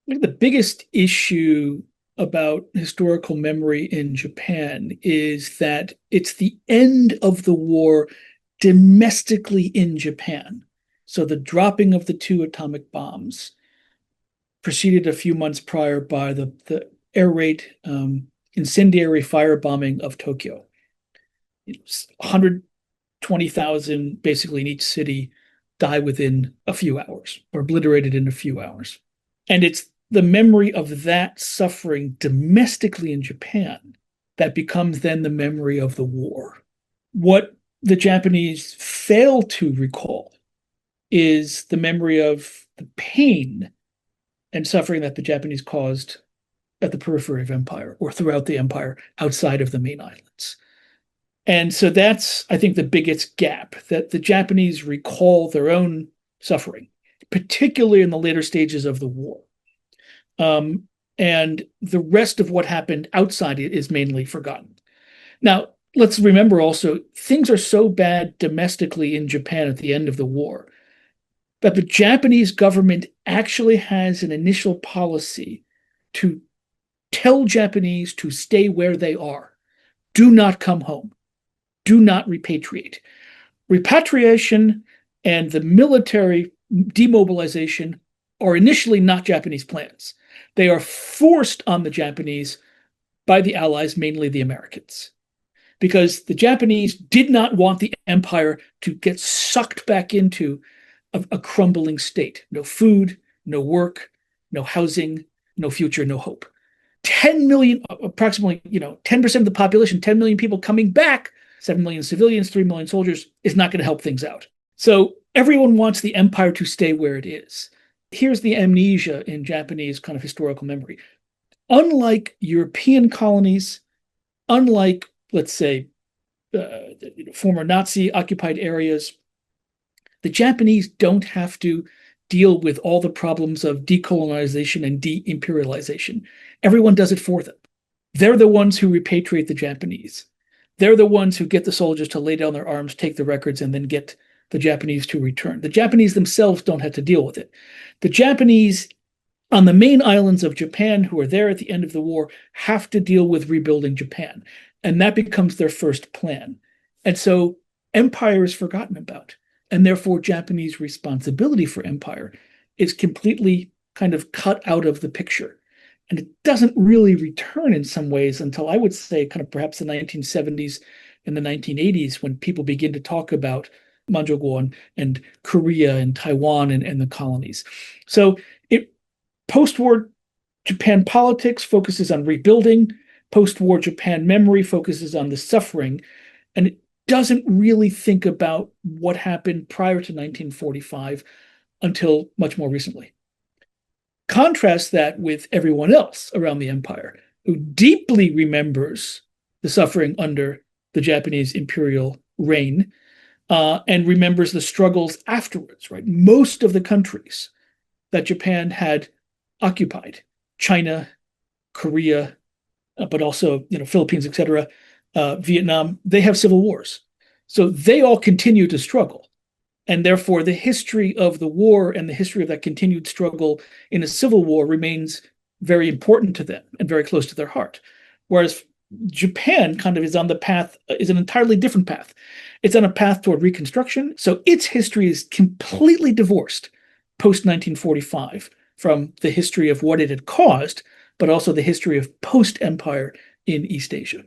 think the biggest issue about historical memory in Japan is that it's the end of the war domestically in Japan. So the dropping of the two atomic bombs preceded a few months prior by the air raid incendiary firebombing of Tokyo. 120,000 basically in each city die within a few hours or obliterated in a few hours. And it's the memory of that suffering domestically in Japan that becomes then the memory of the war. What the Japanese fail to recall is the memory of the pain and suffering that the Japanese caused at the periphery of empire or throughout the empire outside of the main islands. And so that's, I think, the biggest gap, that the Japanese recall their own suffering, particularly in the later stages of the war. And the rest of what happened outside it is mainly forgotten. Now, let's remember also, things are so bad domestically in Japan at the end of the war that the Japanese government actually has an initial policy to tell Japanese to stay where they are. Do not come home. Do not repatriate. Repatriation and the military demobilization are initially not Japanese plans. They are forced on the Japanese by the Allies, mainly the Americans, because the Japanese did not want the empire to get sucked back into a crumbling state. No food, no work, no housing, no future, no hope. 10 million, approximately, 10% of the population, 10 million people coming back, 7 million civilians, 3 million soldiers, is not going to help things out. So everyone wants the empire to stay where it is. Here's the amnesia in Japanese kind of historical memory. Unlike European colonies, unlike, let's say, former Nazi occupied areas, the Japanese don't have to deal with all the problems of decolonization and de-imperialization. Everyone does it for them. They're the ones who repatriate the Japanese. They're the ones who get the soldiers to lay down their arms, take the records, and then get the Japanese to return. The Japanese themselves don't have to deal with it. The Japanese on the main islands of Japan, who are there at the end of the war, have to deal with rebuilding Japan. And that becomes their first plan. And so empire is forgotten about. And therefore, Japanese responsibility for empire is completely kind of cut out of the picture. And it doesn't really return in some ways until, I would say, kind of perhaps the 1970s and the 1980s, when people begin to talk about Manchukuo and Korea and Taiwan and the colonies. So post-war Japan politics focuses on rebuilding. Post-war Japan memory focuses on the suffering. And it doesn't really think about what happened prior to 1945 until much more recently. Contrast that with everyone else around the empire who deeply remembers the suffering under the Japanese imperial reign and remembers the struggles afterwards, right? Most of the countries that Japan had occupied, China, Korea, but also Philippines, etc., Vietnam, they have civil wars. So they all continue to struggle. And therefore, the history of the war and the history of that continued struggle in a civil war remains very important to them and very close to their heart. Whereas Japan kind of is on the path, is an entirely different path. It's on a path toward reconstruction. So its history is completely divorced post 1945 from the history of what it had caused, but also the history of post-empire in East Asia.